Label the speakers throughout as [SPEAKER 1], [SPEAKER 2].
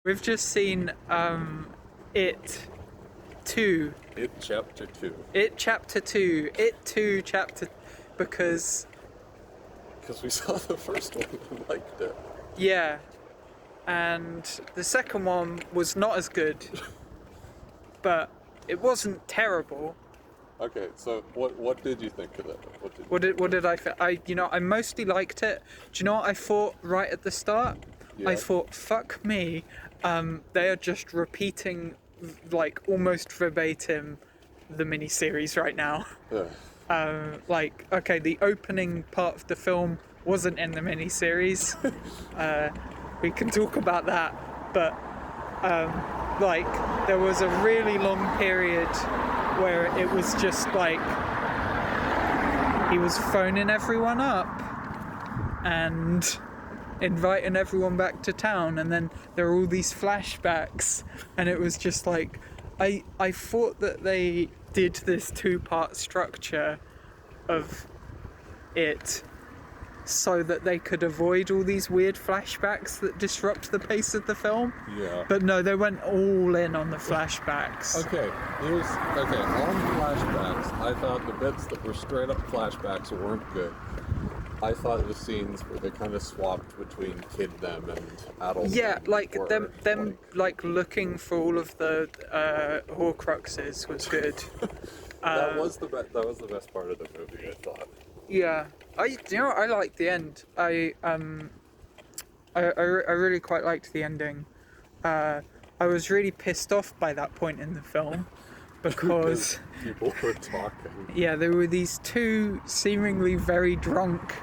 [SPEAKER 1] We've just seen It 2.
[SPEAKER 2] It Chapter 2.
[SPEAKER 1] It Chapter 2. It 2 Chapter... Because...
[SPEAKER 2] Because we saw the first one and liked it.
[SPEAKER 1] Yeah. And the second one was not as good. But it wasn't terrible.
[SPEAKER 2] Okay, so what did you think of it?
[SPEAKER 1] What did I think? I mostly liked it. Do you know what I thought right at the start?
[SPEAKER 2] Yeah.
[SPEAKER 1] I thought, fuck me, they are just repeating, like, almost verbatim the miniseries right now. Okay, the opening part of the film wasn't in the miniseries. We can talk about that, but, there was a really long period where it was just, like, he was phoning everyone up and inviting everyone back to town, and then there were all these flashbacks, and it was just like I thought that they did this two-part structure of it so that they could avoid all these weird flashbacks that disrupt the pace of the film.
[SPEAKER 2] Yeah.
[SPEAKER 1] But no, they went all in on the flashbacks.
[SPEAKER 2] Okay, on flashbacks, I thought the bits that were straight up flashbacks weren't good. I thought the scenes where they kind of swapped between kid them and adult
[SPEAKER 1] Yeah,
[SPEAKER 2] them
[SPEAKER 1] like
[SPEAKER 2] were,
[SPEAKER 1] them looking for all of the Horcruxes was good.
[SPEAKER 2] that was the best part of the movie, I thought.
[SPEAKER 1] Yeah, I liked the end. I really quite liked the ending. I was really pissed off by that point in the film because
[SPEAKER 2] people were talking.
[SPEAKER 1] Yeah, there were these two seemingly very drunk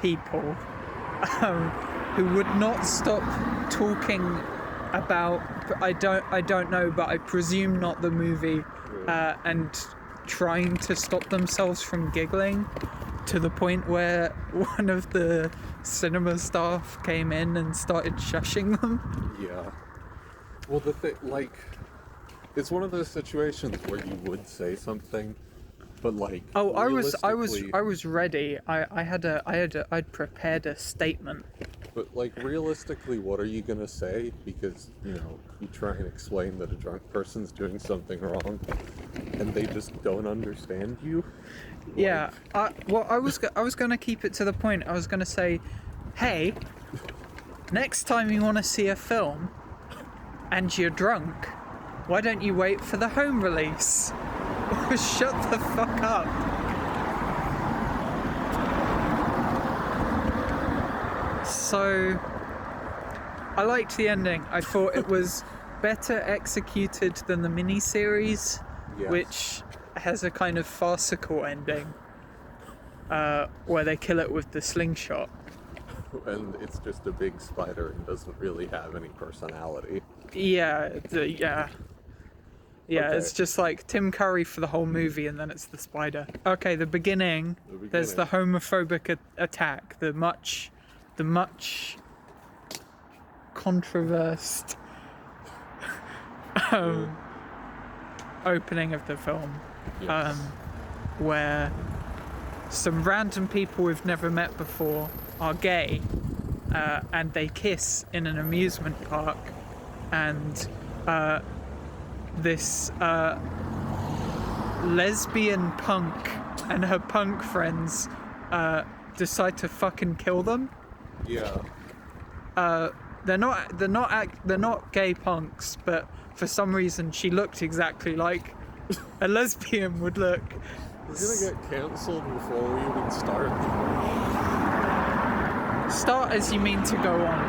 [SPEAKER 1] people who would not stop talking about, I don't know, but I presume not the movie, and trying to stop themselves from giggling, to the point where one of the cinema staff came in and started shushing them.
[SPEAKER 2] Yeah. Well, the thing, it's one of those situations where you would say something, but
[SPEAKER 1] I was ready. I'd prepared a statement.
[SPEAKER 2] But realistically, what are you gonna say? Because you try and explain that a drunk person's doing something wrong, and they just don't understand you.
[SPEAKER 1] Yeah. I was gonna keep it to the point. I was gonna say, hey, next time you want to see a film, and you're drunk, why don't you wait for the home release? Shut the fuck up. So, I liked the ending. I thought it was better executed than the miniseries,
[SPEAKER 2] Yes.
[SPEAKER 1] which has a kind of farcical ending, where they kill it with the slingshot.
[SPEAKER 2] And it's just a big spider and doesn't really have any personality.
[SPEAKER 1] Yeah.
[SPEAKER 2] Okay.
[SPEAKER 1] It's just like Tim Curry for the whole movie, and then it's the spider. Okay, the beginning. There's the homophobic attack, the much controversed opening of the film,
[SPEAKER 2] Yes.
[SPEAKER 1] where some random people we've never met before are gay, and they kiss in an amusement park, and this lesbian punk and her punk friends decide to fucking kill them.
[SPEAKER 2] Yeah.
[SPEAKER 1] They're not gay punks, but for some reason she looked exactly like a lesbian would look.
[SPEAKER 2] We're gonna get cancelled before we even start.
[SPEAKER 1] Start as you mean to go on.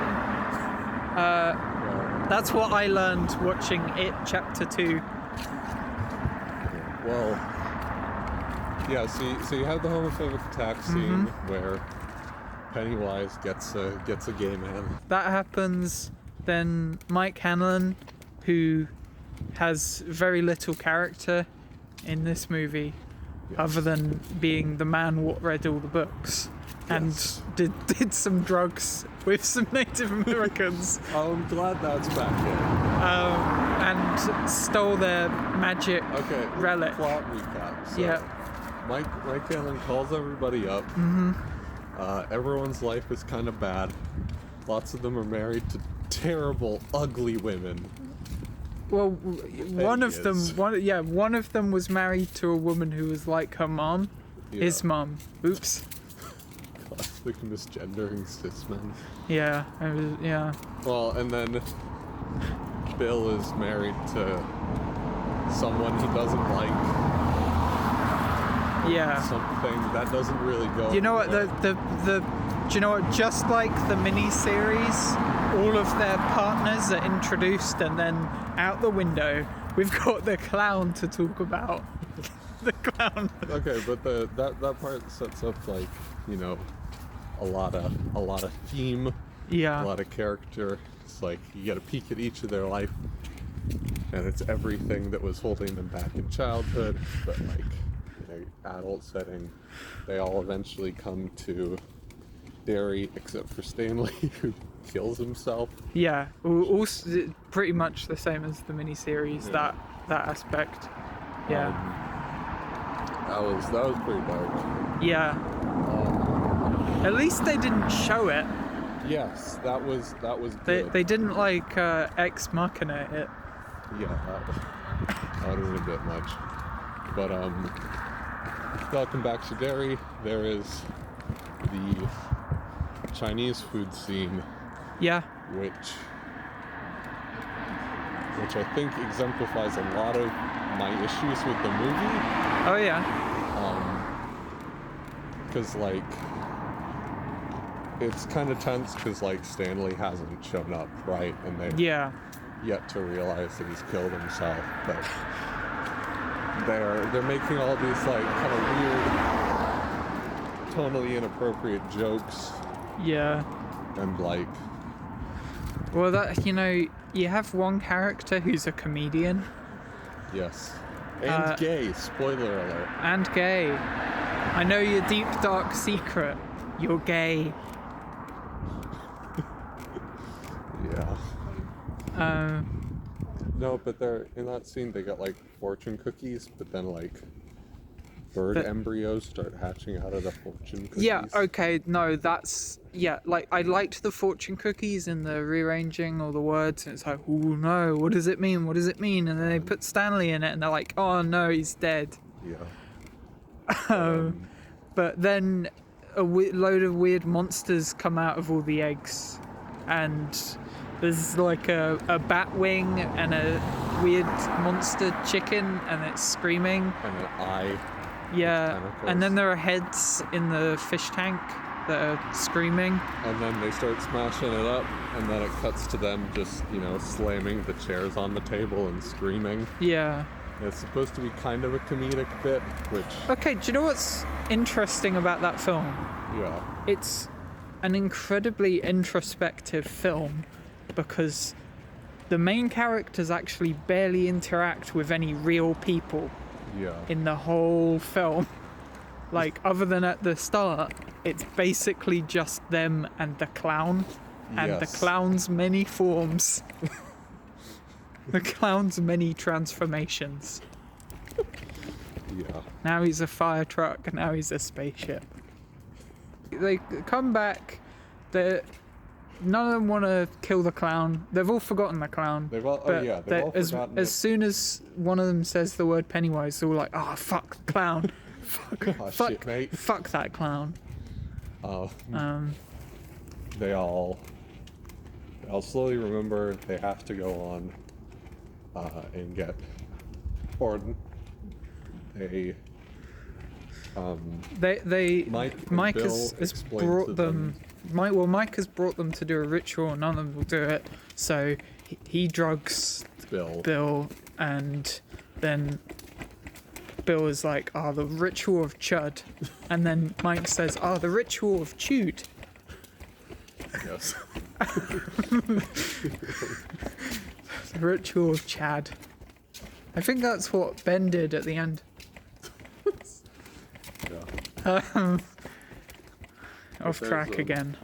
[SPEAKER 1] That's what I learned watching It Chapter 2.
[SPEAKER 2] Well, yeah. So you have the homophobic attack scene where Pennywise gets a gay man.
[SPEAKER 1] That happens, then Mike Hanlon, who has very little character in this movie, other than being the man what read all the books, and did some drugs with some Native Americans.
[SPEAKER 2] I'm glad that's back
[SPEAKER 1] And stole their magic
[SPEAKER 2] in. Okay.
[SPEAKER 1] relic.
[SPEAKER 2] Plot recap. So
[SPEAKER 1] Yeah.
[SPEAKER 2] Mike Hanlon calls everybody up. Everyone's life is kind of bad. Lots of them are married to terrible, ugly women.
[SPEAKER 1] Well, one of them was married to a woman who was like her mom.
[SPEAKER 2] Yeah.
[SPEAKER 1] His mom. Oops.
[SPEAKER 2] Classic misgendering cis men.
[SPEAKER 1] Yeah, yeah.
[SPEAKER 2] Well, and then Bill is married to someone he doesn't like.
[SPEAKER 1] Yeah.
[SPEAKER 2] Something that doesn't really go.
[SPEAKER 1] You know what?
[SPEAKER 2] anywhere.
[SPEAKER 1] Do you know what? Just like the mini-series, all of their partners are introduced, and then out the window, we've got the clown to talk about. The clown.
[SPEAKER 2] Okay, but that part sets up like, you know, a lot of theme,
[SPEAKER 1] Yeah.
[SPEAKER 2] a lot of character. It's like you get a peek at each of their life, and it's everything that was holding them back in childhood, but like in an adult setting, they all eventually come to Derry, except for Stanley, who kills himself.
[SPEAKER 1] Yeah. Also, pretty much the same as the mini-series.
[SPEAKER 2] Yeah.
[SPEAKER 1] That aspect. Yeah.
[SPEAKER 2] That was pretty dark.
[SPEAKER 1] Yeah. At least they didn't show it.
[SPEAKER 2] Yes, that was good.
[SPEAKER 1] They didn't like Ex Machina it.
[SPEAKER 2] Yeah, that would have been a bit much. But welcome back to Derry. There is the Chinese food scene,
[SPEAKER 1] Yeah.
[SPEAKER 2] which I think exemplifies a lot of my issues with the movie.
[SPEAKER 1] Oh yeah.
[SPEAKER 2] Because like it's kind of tense because like Stanley hasn't shown up, right? And they've
[SPEAKER 1] Yeah.
[SPEAKER 2] yet to realize that he's killed himself, but they're making all these like kind of weird, tonally inappropriate jokes,
[SPEAKER 1] Yeah.
[SPEAKER 2] and like
[SPEAKER 1] Well, that, you have one character who's a comedian
[SPEAKER 2] yes, and gay. Spoiler alert.
[SPEAKER 1] and gay. I know your deep dark secret. You're gay.
[SPEAKER 2] Yeah. No, but they're in that scene. They got like fortune cookies, but then like bird embryos start hatching out of the fortune cookies.
[SPEAKER 1] Yeah. Okay. No, that's like I liked the fortune cookies and the rearranging all the words, and it's like, oh no, what does it mean? What does it mean? And then they put Stanley in it, and they're like, oh no, he's dead.
[SPEAKER 2] Yeah.
[SPEAKER 1] But then a load of weird monsters come out of all the eggs, and there's like a bat wing and a weird monster chicken, and it's screaming.
[SPEAKER 2] And an eye.
[SPEAKER 1] Yeah,
[SPEAKER 2] tentacles.
[SPEAKER 1] and then there are heads in the fish tank that are screaming.
[SPEAKER 2] And then they start smashing it up, and then it cuts to them just, slamming the chairs on the table and screaming.
[SPEAKER 1] Yeah.
[SPEAKER 2] It's supposed to be kind of a comedic bit, which...
[SPEAKER 1] Okay, do you know what's interesting about that film?
[SPEAKER 2] Yeah.
[SPEAKER 1] It's an incredibly introspective film because the main characters actually barely interact with any real people
[SPEAKER 2] Yeah.
[SPEAKER 1] in the whole film. Like, other than at the start, it's basically just them and the clown and the
[SPEAKER 2] Yes.
[SPEAKER 1] clown's many forms. The clown's many transformations.
[SPEAKER 2] Yeah.
[SPEAKER 1] Now he's a fire truck, and now he's a spaceship. They come back, none of them want to kill the clown. They've all forgotten the clown.
[SPEAKER 2] They've all forgotten
[SPEAKER 1] as
[SPEAKER 2] it.
[SPEAKER 1] soon as one of them says the word Pennywise, they're all like, oh, fuck the clown. fuck,
[SPEAKER 2] Shit, mate.
[SPEAKER 1] fuck that clown.
[SPEAKER 2] They all slowly remember they have to go on and get, or they Mike
[SPEAKER 1] has
[SPEAKER 2] explained
[SPEAKER 1] brought
[SPEAKER 2] to
[SPEAKER 1] them. Mike has brought them to do a ritual, and none of them will do it. So he drugs Bill, and then Bill is like, the ritual of Chud. And then Mike says, the ritual of Chewed.
[SPEAKER 2] Yes.
[SPEAKER 1] The ritual of Chad. I think that's what Ben did at the end.
[SPEAKER 2] Yeah.
[SPEAKER 1] Off track again.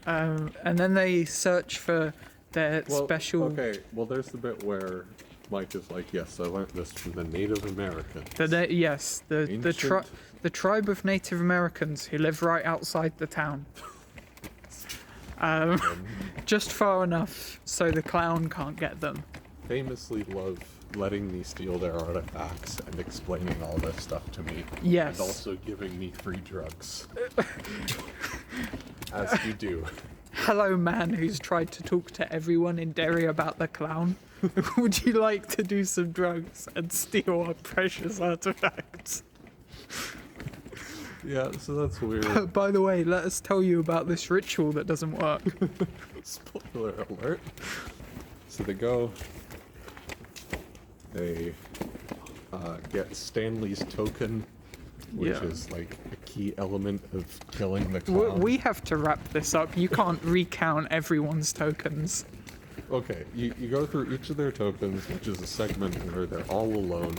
[SPEAKER 1] And then they search for their special...
[SPEAKER 2] Okay, well there's the bit where Mike is like, yes, I learned this from the Native Americans.
[SPEAKER 1] The tribe of Native Americans who live right outside the town. Just far enough so the clown can't get them.
[SPEAKER 2] Famously love letting me steal their artifacts and explaining all this stuff to me.
[SPEAKER 1] Yes.
[SPEAKER 2] And also giving me free drugs. As you do.
[SPEAKER 1] Hello, man who's tried to talk to everyone in Derry about the clown. Would you like to do some drugs and steal our precious artifacts?
[SPEAKER 2] Yeah, so that's weird.
[SPEAKER 1] By the way, let us tell you about this ritual that doesn't work.
[SPEAKER 2] Spoiler alert. So they go, they get Stanley's token, which
[SPEAKER 1] Yeah.
[SPEAKER 2] is like a key element of killing the clown.
[SPEAKER 1] We have to wrap this up. You can't recount everyone's tokens.
[SPEAKER 2] Okay, you go through each of their tokens, which is a segment where they're all alone,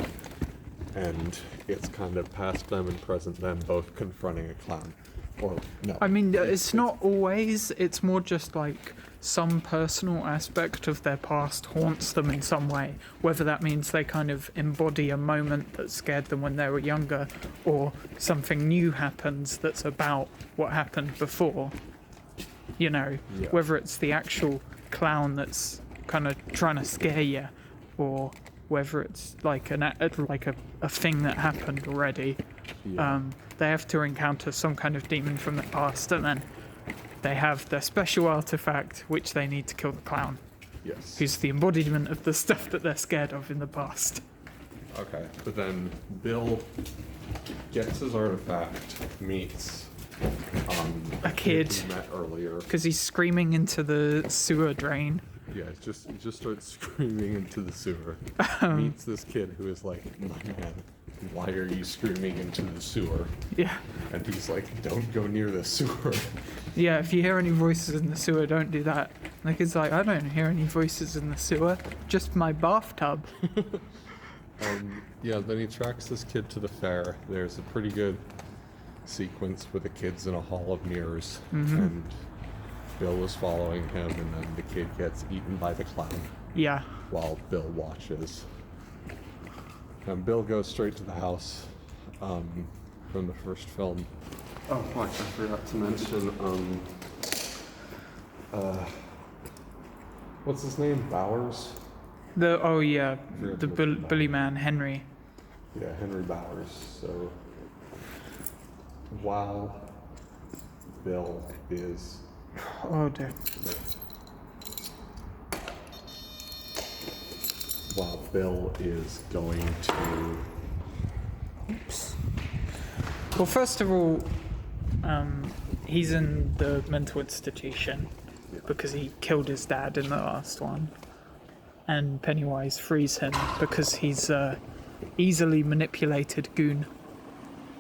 [SPEAKER 2] and it's kind of past them and present them both confronting a clown. Or, no.
[SPEAKER 1] I mean, it's not always, it's more just like some personal aspect of their past haunts them in some way. Whether that means they kind of embody a moment that scared them when they were younger, or something new happens that's about what happened before. You know,
[SPEAKER 2] Yeah.
[SPEAKER 1] whether it's the actual clown that's kind of trying to scare you, or whether it's like a thing that happened already.
[SPEAKER 2] Yeah.
[SPEAKER 1] They have to encounter some kind of demon from the past, and then they have their special artifact, which they need to kill the clown,
[SPEAKER 2] Yes.
[SPEAKER 1] who's the embodiment of the stuff that they're scared of in the past.
[SPEAKER 2] Okay. But then Bill gets his artifact, meets
[SPEAKER 1] A kid,
[SPEAKER 2] he met earlier.
[SPEAKER 1] because he's screaming into the sewer drain.
[SPEAKER 2] Yeah, he just starts screaming into the sewer. Meets this kid who is like, my man, why are you screaming into the sewer?
[SPEAKER 1] Yeah.
[SPEAKER 2] And he's like, don't go near the sewer.
[SPEAKER 1] Yeah, if you hear any voices in the sewer, don't do that. And the kid's like, I don't hear any voices in the sewer, just my bathtub.
[SPEAKER 2] Yeah, then he tracks this kid to the fair. There's a pretty good sequence with the kids in a hall of mirrors. And Bill is following him, and then the kid gets eaten by the clown
[SPEAKER 1] Yeah.
[SPEAKER 2] while Bill watches. And Bill goes straight to the house from the first film. Oh fuck, I forgot to mention, what's his name? Bowers?
[SPEAKER 1] The
[SPEAKER 2] forgot what the
[SPEAKER 1] bully man, Henry.
[SPEAKER 2] Yeah, Henry Bowers. So while Bill is
[SPEAKER 1] Oh dear.
[SPEAKER 2] while Bill is going to
[SPEAKER 1] Oops. Well, first of all, he's in the mental institution because he killed his dad in the last one, and Pennywise frees him because he's a easily manipulated goon.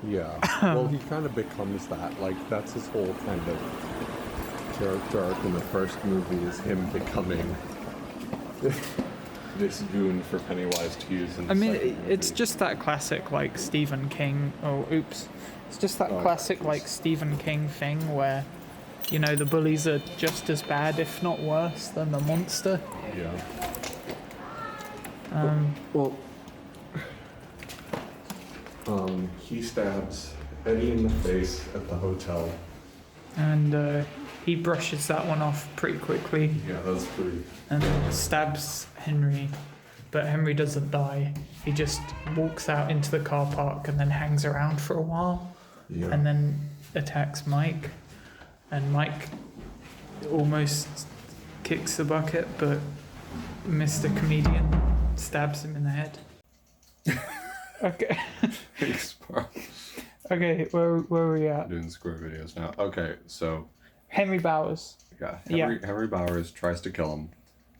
[SPEAKER 2] yeah, well, he kind of becomes that. Like, that's his whole kind of character arc in the first movie, is him becoming this goon for Pennywise to use in the
[SPEAKER 1] I mean,
[SPEAKER 2] second
[SPEAKER 1] it's
[SPEAKER 2] movie.
[SPEAKER 1] just that classic, like, Stephen King. Oh, oops. It's just that classic,
[SPEAKER 2] jeez.
[SPEAKER 1] like, Stephen King thing where, you know, the bullies are just as bad, if not worse, than the monster.
[SPEAKER 2] Yeah. Well, he stabs Eddie in the face at the hotel.
[SPEAKER 1] And he brushes that one off pretty quickly
[SPEAKER 2] Yeah, that's pretty.
[SPEAKER 1] and stabs Henry. But Henry doesn't die. He just walks out into the car park and then hangs around for a while.
[SPEAKER 2] Yeah.
[SPEAKER 1] And then attacks Mike. And Mike almost kicks the bucket, but Mr. Comedian stabs him in the head. Okay.
[SPEAKER 3] Thanks, bro.
[SPEAKER 1] Okay, where are we at?
[SPEAKER 3] Doing square videos now. Okay, so
[SPEAKER 1] Henry Bowers.
[SPEAKER 3] yeah,
[SPEAKER 1] Yeah.
[SPEAKER 3] Henry Bowers tries to kill him,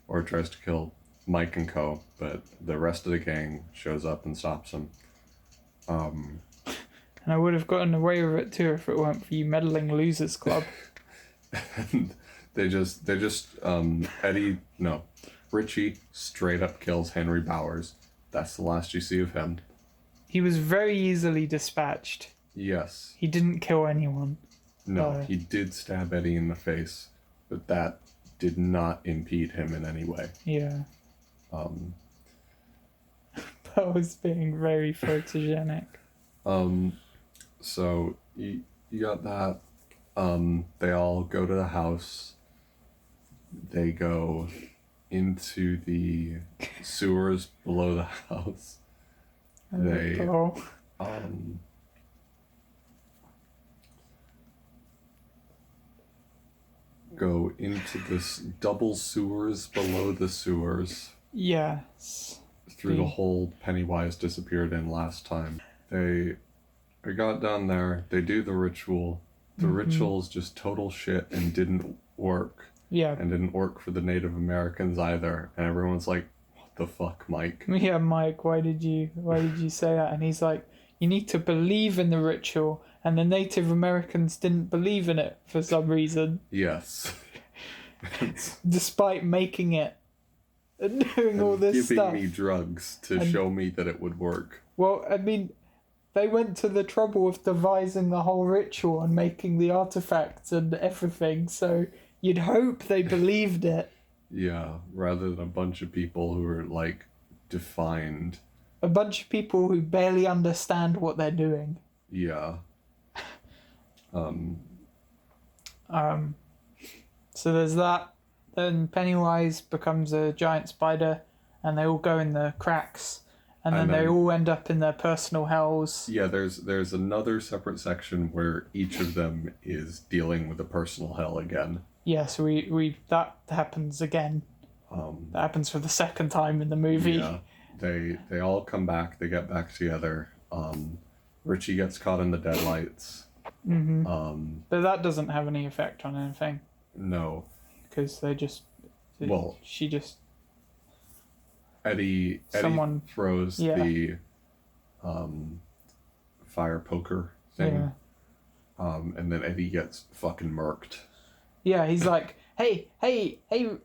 [SPEAKER 3] or tries to kill Mike and co. But the rest of the gang shows up and stops him.
[SPEAKER 1] And I would have gotten away with it too if it weren't for you meddling losers club.
[SPEAKER 3] And Richie straight up kills Henry Bowers. That's the last you see of him.
[SPEAKER 1] He was very easily dispatched.
[SPEAKER 3] Yes.
[SPEAKER 1] He didn't kill anyone.
[SPEAKER 3] No, he did stab Eddie in the face, but that did not impede him in any way.
[SPEAKER 1] Yeah. That was being very photogenic.
[SPEAKER 3] So you got that. They all go to the house. they go into the sewers below the house. They go into this double sewers below the sewers.
[SPEAKER 1] Yes.
[SPEAKER 3] Through the hole Pennywise disappeared in last time. They got down there, they do the ritual. The ritual's just total shit and didn't work.
[SPEAKER 1] Yeah.
[SPEAKER 3] And didn't work for the Native Americans either. And everyone's like, what the fuck, Mike?
[SPEAKER 1] Yeah, Mike, why did you say that? And he's like, you need to believe in the ritual. And the Native Americans didn't believe in it for some reason.
[SPEAKER 3] Yes.
[SPEAKER 1] Despite making it and doing all this stuff.
[SPEAKER 3] Giving me drugs to show me that it would work.
[SPEAKER 1] Well, I mean, they went to the trouble of devising the whole ritual and making the artifacts and everything, so you'd hope they believed it.
[SPEAKER 3] Yeah, rather than a bunch of people who are, like, defined.
[SPEAKER 1] A bunch of people who barely understand what they're doing.
[SPEAKER 3] Yeah.
[SPEAKER 1] So there's that. Then Pennywise becomes a giant spider, and they all go in the cracks, and then they all end up in their personal hells.
[SPEAKER 3] Yeah, there's another separate section where each of them is dealing with a personal hell again.
[SPEAKER 1] Yeah, so we that happens again. That happens for the second time in the movie.
[SPEAKER 3] Yeah, they all come back. They get back together. Richie gets caught in the deadlights.
[SPEAKER 1] Mm-hmm. But that doesn't have any effect on anything.
[SPEAKER 3] No.
[SPEAKER 1] Because they just... she just...
[SPEAKER 3] Eddie throws the fire poker thing. Yeah. And then Eddie gets fucking murked.
[SPEAKER 1] Yeah, he's like, hey,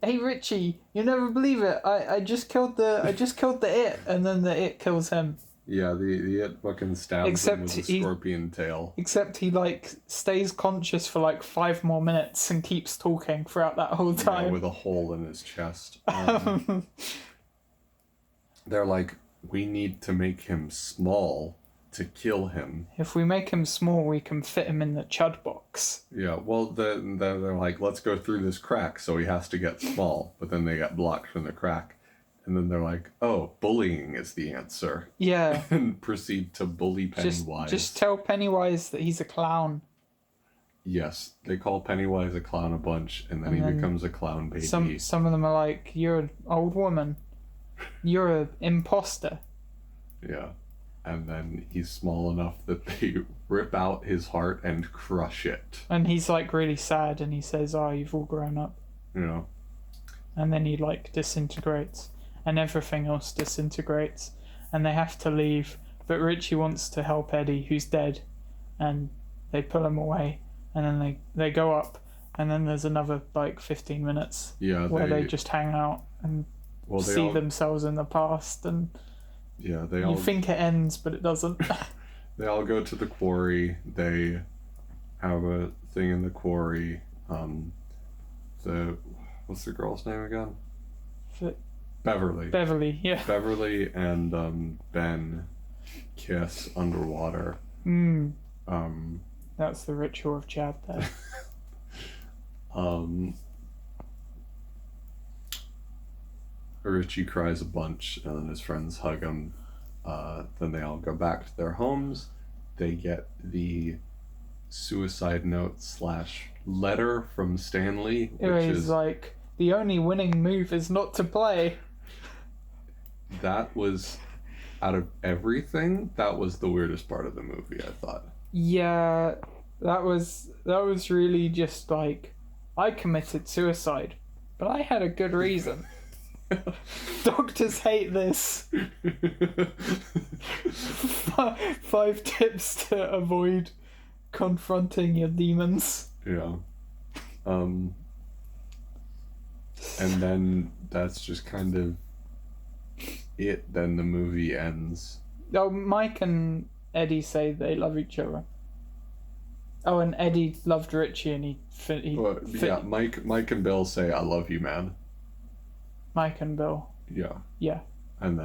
[SPEAKER 1] Richie, you'll never believe it. I just killed the it, and then the it kills him.
[SPEAKER 3] Yeah, the it fucking stabs him with a scorpion tail.
[SPEAKER 1] Except he, like, stays conscious for, like, 5 more minutes and keeps talking throughout that whole time.
[SPEAKER 3] Yeah, with a hole in his chest. They're like, we need to make him small to kill him.
[SPEAKER 1] If we make him small, we can fit him in the chud box.
[SPEAKER 3] Yeah, well, then they're like, let's go through this crack, so he has to get small. But then they get blocked from the crack. And then they're like, oh, bullying is the answer.
[SPEAKER 1] Yeah.
[SPEAKER 3] And proceed to bully Pennywise.
[SPEAKER 1] Just tell Pennywise that he's a clown.
[SPEAKER 3] Yes, they call Pennywise a clown a bunch, and then he becomes a clown baby.
[SPEAKER 1] Some of them are like, you're an old woman. You're an imposter.
[SPEAKER 3] Yeah. And then he's small enough that they rip out his heart and crush it.
[SPEAKER 1] And he's, like, really sad, and he says, oh, you've all grown up.
[SPEAKER 3] You know.
[SPEAKER 1] And then he, like, disintegrates. And everything else disintegrates, and they have to leave. But Richie wants to help Eddie, who's dead, and they pull him away. And then they go up, and then there's another, like, 15 minutes where they just hang out and see themselves in the past. And you think it ends, but it doesn't.
[SPEAKER 3] They all go to the quarry. They have a thing in the quarry. What's the girl's name again? Beverly, yeah. Beverly and Ben kiss underwater.
[SPEAKER 1] That's the ritual of Chad there.
[SPEAKER 3] Richie cries a bunch, and then his friends hug him. Then they all go back to their homes. They get the suicide note / letter from Stanley, which is
[SPEAKER 1] like, the only winning move is not to play.
[SPEAKER 3] That was, out of everything, that was the weirdest part of the movie, I thought.
[SPEAKER 1] Yeah, that was really just like, I committed suicide, but I had a good reason. Doctors hate this. 5 tips to avoid confronting your demons.
[SPEAKER 3] Yeah. And then that's just kind of it. Then the movie ends.
[SPEAKER 1] Oh, Mike and Eddie say they love each other. Oh, and Eddie loved Richie, and
[SPEAKER 3] Mike and Bill say, "I love you, man."
[SPEAKER 1] Mike and Bill.
[SPEAKER 3] Yeah. And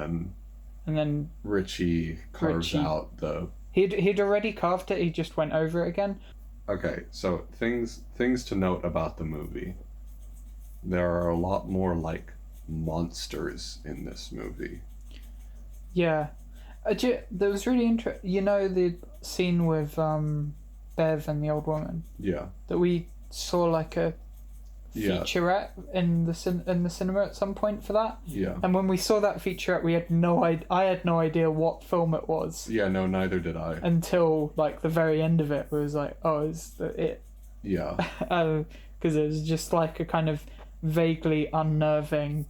[SPEAKER 3] then Richie carves out the...
[SPEAKER 1] He'd already carved it, he just went over it again.
[SPEAKER 3] Okay, so things to note about the movie. there are a lot more like monsters in this movie.
[SPEAKER 1] Yeah. There was really interesting. You know the scene with Bev and the old woman
[SPEAKER 3] Yeah.
[SPEAKER 1] that we saw like a
[SPEAKER 3] Yeah.
[SPEAKER 1] featurette in the cinema at some point for that.
[SPEAKER 3] Yeah.
[SPEAKER 1] And when we saw that featurette, we had no idea. I had no idea what film it was
[SPEAKER 3] Yeah, no, neither did I.
[SPEAKER 1] until like the very end of it. It was like, oh, is it?
[SPEAKER 3] Yeah.
[SPEAKER 1] Because it was just like a kind of vaguely unnerving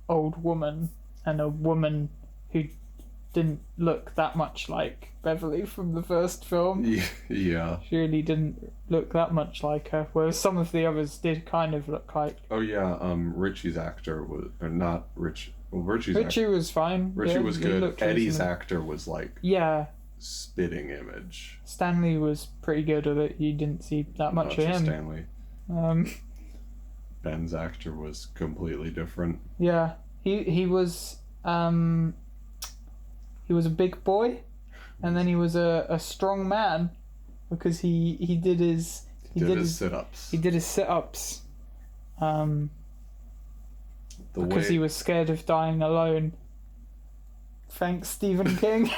[SPEAKER 1] old woman and a woman who didn't look that much like Beverly from the first film.
[SPEAKER 3] Yeah.
[SPEAKER 1] She really didn't look that much like her, whereas some of the others did kind of look like.
[SPEAKER 3] Oh yeah, Richie's actor was, or not Rich. Well,
[SPEAKER 1] Richie was fine.
[SPEAKER 3] Richie was
[SPEAKER 1] he
[SPEAKER 3] good.
[SPEAKER 1] looked
[SPEAKER 3] Eddie's
[SPEAKER 1] reasonable.
[SPEAKER 3] actor was like
[SPEAKER 1] Yeah,
[SPEAKER 3] spitting image.
[SPEAKER 1] Stanley was pretty good at it. You didn't see that much of
[SPEAKER 3] Not just
[SPEAKER 1] him.
[SPEAKER 3] Stanley. Ben's actor was completely different.
[SPEAKER 1] Yeah, he was a big boy, and then he was a strong man because he did his
[SPEAKER 3] sit-ups.
[SPEAKER 1] He did his sit-ups. Because he was scared of dying alone. Thanks, Stephen King,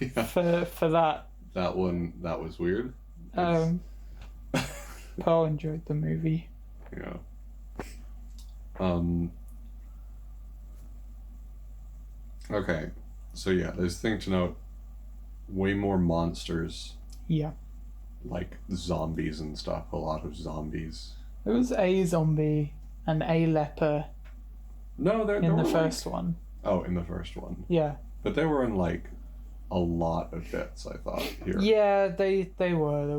[SPEAKER 3] Yeah.
[SPEAKER 1] for that.
[SPEAKER 3] That was weird.
[SPEAKER 1] Paul enjoyed the movie.
[SPEAKER 3] Yeah. Okay, so yeah, there's a thing to note. Way more monsters,
[SPEAKER 1] Yeah.
[SPEAKER 3] like zombies and stuff. A lot of zombies.
[SPEAKER 1] There was a zombie and a leper
[SPEAKER 3] No, there
[SPEAKER 1] in
[SPEAKER 3] were
[SPEAKER 1] the
[SPEAKER 3] like-
[SPEAKER 1] first one.
[SPEAKER 3] Oh, in the first one.
[SPEAKER 1] Yeah.
[SPEAKER 3] But they were in like a lot of bits, I thought, here.
[SPEAKER 1] Yeah, they were. There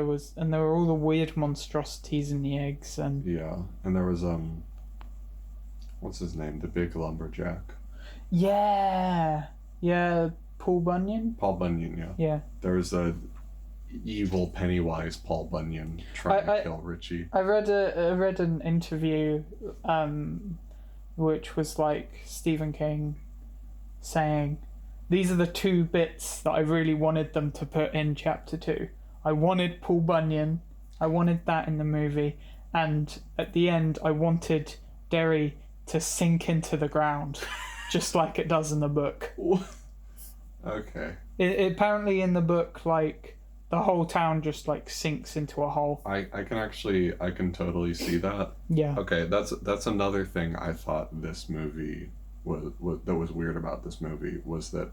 [SPEAKER 1] was, and there were all the weird monstrosities in the eggs and.
[SPEAKER 3] Yeah. And there was what's his name? The big lumberjack.
[SPEAKER 1] Yeah. Yeah. Paul Bunyan.
[SPEAKER 3] Paul Bunyan, yeah.
[SPEAKER 1] Yeah.
[SPEAKER 3] There was a evil Pennywise Paul Bunyan trying to kill Richie.
[SPEAKER 1] I read an interview, which was like Stephen King saying, "These are the two bits that I really wanted them to put in chapter 2. I wanted Paul Bunyan, I wanted that in the movie, and at the end I wanted Derry to sink into the ground, just like it does in the book."
[SPEAKER 3] Okay.
[SPEAKER 1] Apparently in the book, like, the whole town just like sinks into a hole.
[SPEAKER 3] I can totally see that.
[SPEAKER 1] Yeah.
[SPEAKER 3] Okay, that's another thing I thought this movie was that was weird about this movie was that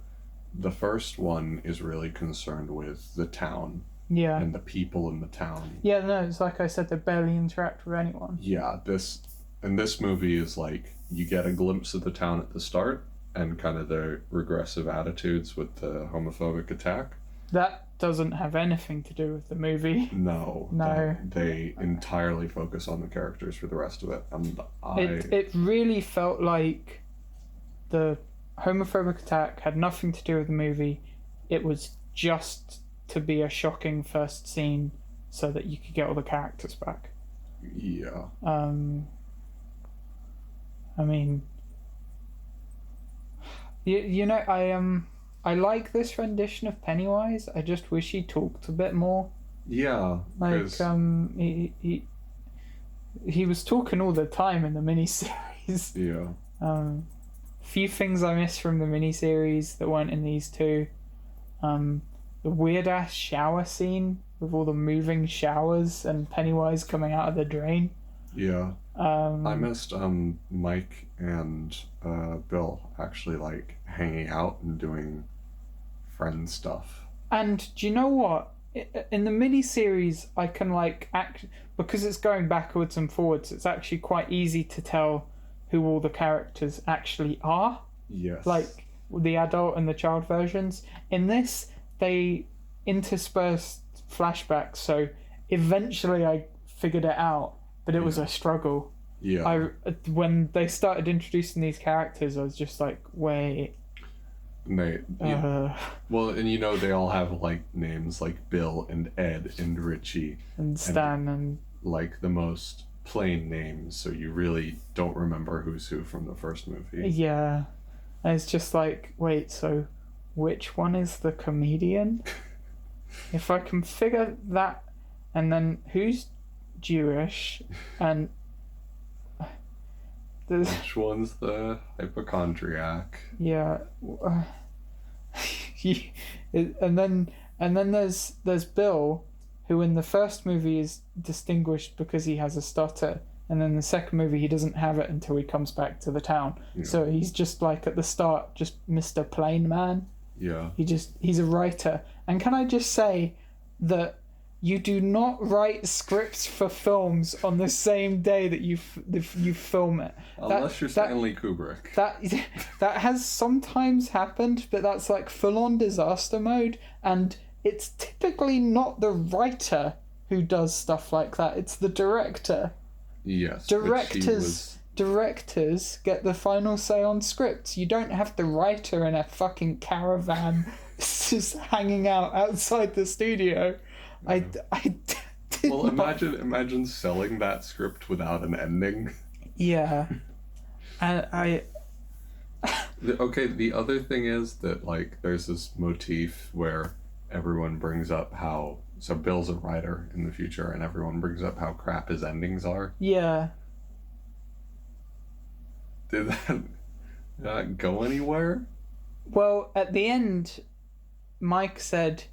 [SPEAKER 3] the first one is really concerned with the town
[SPEAKER 1] Yeah.
[SPEAKER 3] and the people in the town.
[SPEAKER 1] Yeah, no, it's like I said, they barely interact with anyone.
[SPEAKER 3] Yeah, this movie is like you get a glimpse of the town at the start and kind of the regressive attitudes with the homophobic attack.
[SPEAKER 1] That doesn't have anything to do with the movie.
[SPEAKER 3] No.
[SPEAKER 1] No.
[SPEAKER 3] They entirely focus on the characters for the rest of it. And
[SPEAKER 1] It really felt like the homophobic attack had nothing to do with the movie. It was just to be a shocking first scene so that you could get all the characters back.
[SPEAKER 3] Yeah.
[SPEAKER 1] I mean, you know, I like this rendition of Pennywise. I just wish he talked a bit more.
[SPEAKER 3] Yeah.
[SPEAKER 1] Like, he was talking all the time in the miniseries.
[SPEAKER 3] Yeah.
[SPEAKER 1] Few things I miss from the miniseries that weren't in these two. The weird ass shower scene with all the moving showers and Pennywise coming out of the drain.
[SPEAKER 3] Yeah. I missed Mike and Bill actually like hanging out and doing friend stuff.
[SPEAKER 1] And do you know what? In the miniseries, I can like act because it's going backwards and forwards. It's actually quite easy to tell who all the characters actually are.
[SPEAKER 3] Yes.
[SPEAKER 1] Like the adult and the child versions. In this, they interspersed flashbacks, so eventually I figured it out, but it was a struggle.
[SPEAKER 3] Yeah.
[SPEAKER 1] When they started introducing these characters, I was just like, wait.
[SPEAKER 3] And well, and you know they all have like names like Bill and Ed and Richie
[SPEAKER 1] and Stan and
[SPEAKER 3] like the most plain names, so you really don't remember who's who from the first movie.
[SPEAKER 1] Yeah. And it's just like, wait, so which one is the comedian? If I can figure that, and then who's Jewish, and
[SPEAKER 3] Which one's the hypochondriac?
[SPEAKER 1] Yeah. And then there's Bill, who in the first movie is distinguished because he has a stutter, and then the second movie he doesn't have it until he comes back to the town.
[SPEAKER 3] Yeah.
[SPEAKER 1] So he's just like at the start just Mr. Plain Man.
[SPEAKER 3] Yeah.
[SPEAKER 1] He's a writer. And can I just say that you do not write scripts for films on the same day that you film it.
[SPEAKER 3] Unless you're Stanley Kubrick.
[SPEAKER 1] That has sometimes happened, but that's like full-on disaster mode, and it's typically not the writer who does stuff like that. It's the director.
[SPEAKER 3] Yes.
[SPEAKER 1] Directors get the final say on scripts. You don't have the writer in a fucking caravan just hanging out outside the studio. I did
[SPEAKER 3] Well,
[SPEAKER 1] not...
[SPEAKER 3] imagine selling that script without an ending.
[SPEAKER 1] Yeah. And
[SPEAKER 3] Okay, the other thing is that, like, there's this motif where everyone brings up how... So Bill's a writer in the future, and everyone brings up how crap his endings are.
[SPEAKER 1] Yeah.
[SPEAKER 3] Did that not go anywhere?
[SPEAKER 1] Well, at the end, Mike said,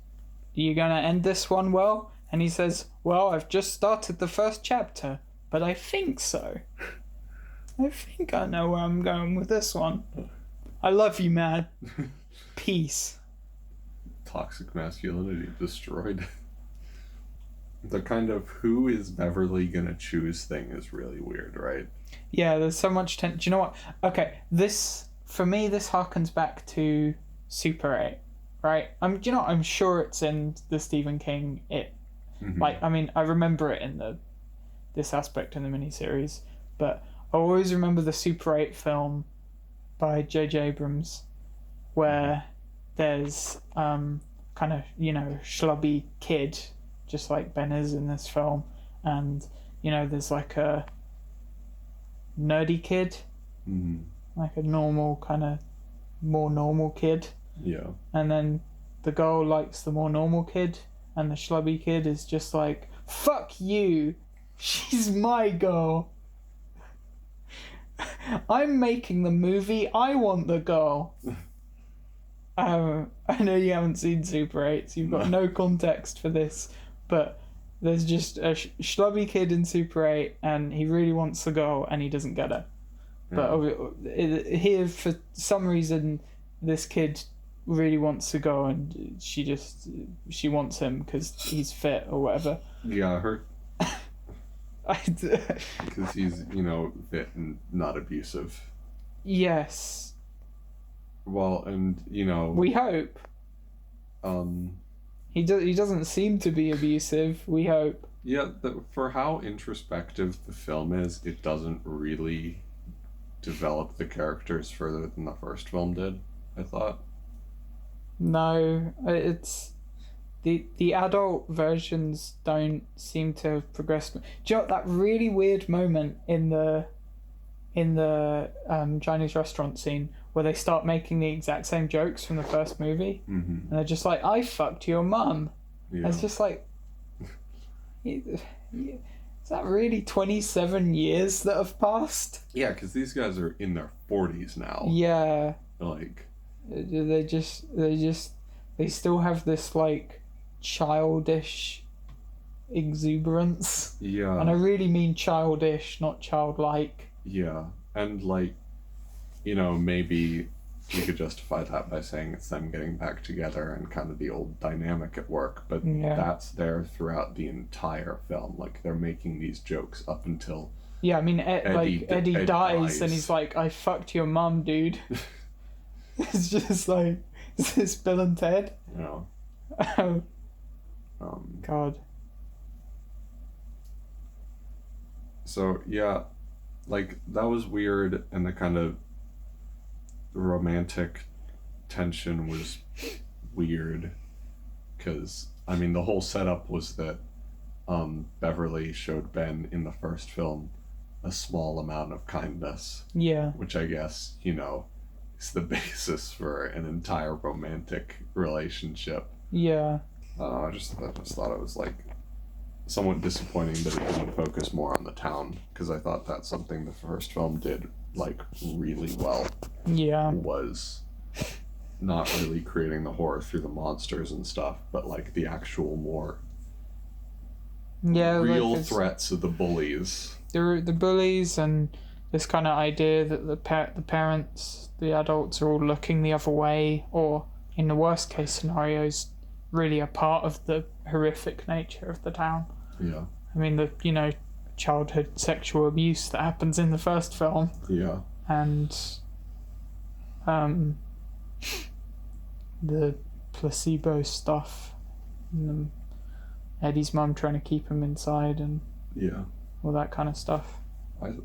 [SPEAKER 1] "Are you going to end this one well?" And he says, "Well, I've just started the first chapter, but I think so. I think I know where I'm going with this one. I love you, man. Peace."
[SPEAKER 3] Toxic masculinity destroyed. The kind of who is Beverly gonna choose thing is really weird, right?
[SPEAKER 1] Yeah, there's so much tension. Do you know what? Okay, for me, this harkens back to Super 8, right? I'm sure it's in the Stephen King It.
[SPEAKER 3] Mm-hmm.
[SPEAKER 1] Like, I mean, I remember it in this aspect in the miniseries, but I always remember the Super 8 film by J.J. Abrams, where there's kind of, schlubby kid, just like Ben is in this film, and, there's like a nerdy kid, like a normal kind of more normal kid.
[SPEAKER 3] Yeah.
[SPEAKER 1] And then the girl likes the more normal kid, and the schlubby kid is just like, "Fuck you, she's my girl. I'm making the movie, I want the girl." I know you haven't seen Super 8, so you've got no context for this, but there's just a schlubby kid in Super 8, and he really wants the girl, and he doesn't get her. But here, for some reason, this kid really wants to go, and she wants him because he's fit or whatever.
[SPEAKER 3] Yeah, because he's fit and not abusive.
[SPEAKER 1] Yes.
[SPEAKER 3] Well, and
[SPEAKER 1] we hope. He doesn't seem to be abusive. We hope.
[SPEAKER 3] Yeah, for how introspective the film is, it doesn't really develop the characters further than the first film did, I thought.
[SPEAKER 1] No, it's the adult versions don't seem to have progressed. Do you know that really weird moment in the Chinese restaurant scene where they start making the exact same jokes from the first movie, and they're just like, "I fucked your mum." Yeah. It's just like, is that really 27 years that have passed?
[SPEAKER 3] Yeah, because these guys are in their 40s now.
[SPEAKER 1] Yeah.
[SPEAKER 3] Like,
[SPEAKER 1] they still have this like childish exuberance.
[SPEAKER 3] Yeah.
[SPEAKER 1] And I really mean childish, not childlike.
[SPEAKER 3] Yeah. And like, maybe you could justify that by saying it's them getting back together and kind of the old dynamic at work, but that's there throughout the entire film. Like, they're making these jokes up until
[SPEAKER 1] I mean, Eddie dies and he's like, "I fucked your mum, dude." It's just like, is this Bill and Ted?
[SPEAKER 3] No.
[SPEAKER 1] Oh. God.
[SPEAKER 3] So yeah, like, that was weird, and the kind of romantic tension was weird, because I mean the whole setup was that Beverly showed Ben in the first film a small amount of kindness, which I guess is the basis for an entire romantic relationship. I just thought it was like somewhat disappointing that it didn't focus more on the town, because I thought that's something the first film did like really well
[SPEAKER 1] Yeah.
[SPEAKER 3] was not really creating the horror through the monsters and stuff, but like the actual more
[SPEAKER 1] Yeah.
[SPEAKER 3] real
[SPEAKER 1] like
[SPEAKER 3] threats of the bullies.
[SPEAKER 1] the bullies and this kind of idea that the parents, the adults, are all looking the other way, or in the worst case scenarios, really a part of the horrific nature of the town.
[SPEAKER 3] Yeah.
[SPEAKER 1] I mean, the childhood sexual abuse that happens in the first film,
[SPEAKER 3] Yeah.
[SPEAKER 1] and the placebo stuff, and Eddie's mum trying to keep him inside, and
[SPEAKER 3] Yeah.
[SPEAKER 1] all that kind of stuff.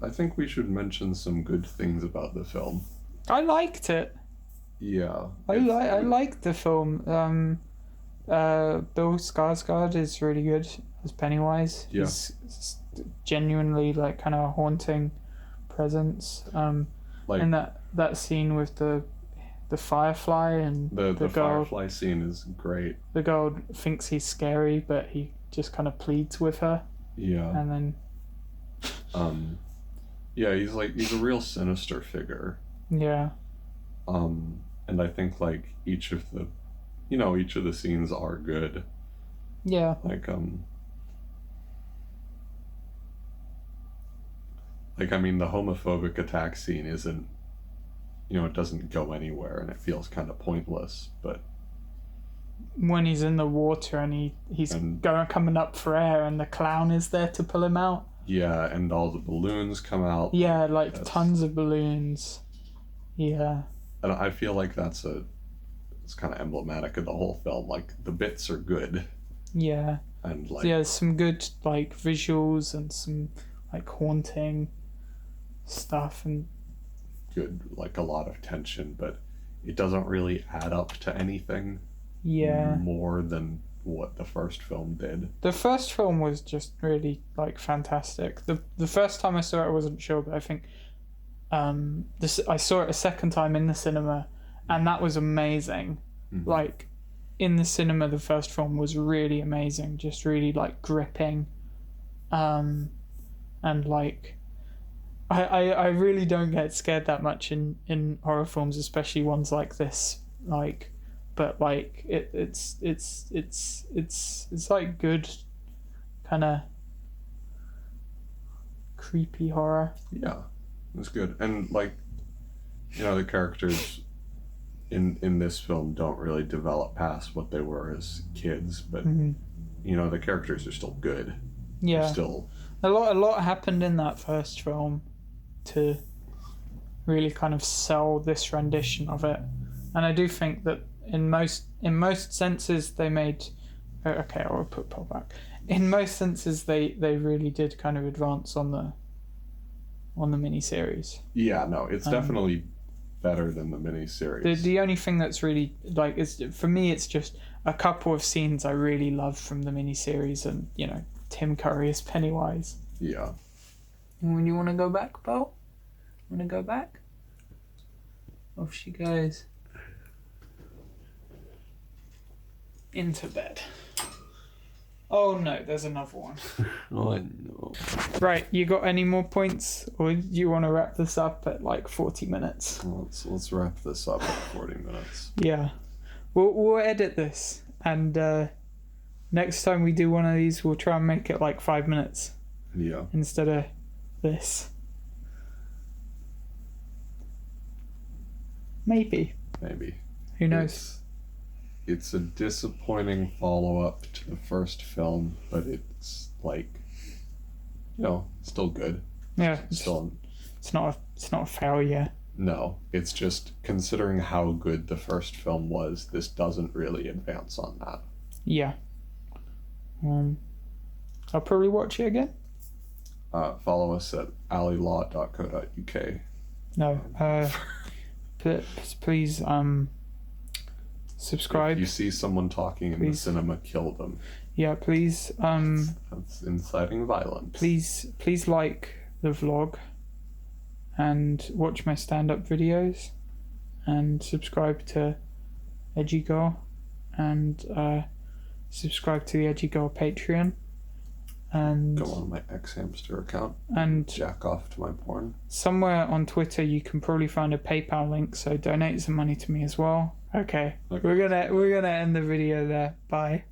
[SPEAKER 3] I think we should mention some good things about the film.
[SPEAKER 1] I liked it.
[SPEAKER 3] Yeah.
[SPEAKER 1] I liked the film. Bill Skarsgård is really good as Pennywise.
[SPEAKER 3] Yeah.
[SPEAKER 1] He's genuinely like kind of a haunting presence.
[SPEAKER 3] Like
[SPEAKER 1] and that scene with the firefly and
[SPEAKER 3] the
[SPEAKER 1] girl,
[SPEAKER 3] firefly scene is great.
[SPEAKER 1] the girl thinks he's scary, but he just kind of pleads with her,
[SPEAKER 3] Yeah.
[SPEAKER 1] and then
[SPEAKER 3] Yeah, he's a real sinister figure.
[SPEAKER 1] yeah,
[SPEAKER 3] And I think like each of the scenes are good.
[SPEAKER 1] yeah,
[SPEAKER 3] Like I mean the homophobic attack scene isn't, it doesn't go anywhere and it feels kind of pointless, but
[SPEAKER 1] when he's in the water and he's coming up for air and the clown is there to pull him out.
[SPEAKER 3] yeah, and all the balloons come out.
[SPEAKER 1] Yeah, like tons of balloons. Yeah.
[SPEAKER 3] And I feel like it's kind of emblematic of the whole film. Like the bits are good.
[SPEAKER 1] Yeah.
[SPEAKER 3] And like
[SPEAKER 1] there's some good like visuals and some like haunting stuff and
[SPEAKER 3] good, like a lot of tension, but it doesn't really add up to anything.
[SPEAKER 1] Yeah.
[SPEAKER 3] More than what the first film did.
[SPEAKER 1] The first film was just really like fantastic. The first time I saw it I wasn't sure, but I think I saw it a second time in the cinema and that was amazing.
[SPEAKER 3] Mm-hmm.
[SPEAKER 1] Like in the cinema the first film was really amazing, just really like gripping. And like I really don't get scared that much in horror films, especially ones like this, like, but like it's like good kind of creepy horror.
[SPEAKER 3] Yeah, it's good. And like, the characters in this film don't really develop past what they were as kids, but the characters are still good.
[SPEAKER 1] Yeah.
[SPEAKER 3] They're still
[SPEAKER 1] a lot happened in that first film to really kind of sell this rendition of it, and I do think that in most senses they made. Okay, I'll put Paul back. In most senses, they really did kind of advance on the miniseries.
[SPEAKER 3] Yeah, no, it's definitely better than the miniseries.
[SPEAKER 1] The only thing that's really like is for me, it's just a couple of scenes I really love from the miniseries, and Tim Curry as Pennywise.
[SPEAKER 3] Yeah.
[SPEAKER 1] When you want to go back, Paul? Want to go back? Off she goes. Into bed. Oh no, there's another one.
[SPEAKER 3] Oh no.
[SPEAKER 1] Right, you got any more points, or do you want to wrap this up at like 40 minutes?
[SPEAKER 3] Let's wrap this up at 40 minutes.
[SPEAKER 1] Yeah, we'll edit this, and next time we do one of these, we'll try and make it like 5 minutes.
[SPEAKER 3] Yeah.
[SPEAKER 1] Instead of this. Maybe. Who knows?
[SPEAKER 3] It's a disappointing follow-up to the first film, but it's like, still good.
[SPEAKER 1] Yeah.
[SPEAKER 3] It's
[SPEAKER 1] not a failure.
[SPEAKER 3] No, it's just considering how good the first film was, this doesn't really advance on that.
[SPEAKER 1] Yeah. I'll probably watch it again.
[SPEAKER 3] Follow us at alleylaw.co.uk.
[SPEAKER 1] No. Please subscribe.
[SPEAKER 3] If you see someone talking in the cinema, kill them.
[SPEAKER 1] Yeah, please.
[SPEAKER 3] That's inciting violence.
[SPEAKER 1] Please like the vlog, and watch my stand-up videos, and subscribe to Edgy Girl, and subscribe to the Edgy Girl Patreon. and
[SPEAKER 3] Go on my ex-hamster account
[SPEAKER 1] and
[SPEAKER 3] jack off to my porn.
[SPEAKER 1] somewhere on Twitter you can probably find a PayPal link, so donate some money to me as well. Okay. We're gonna end the video there. Bye.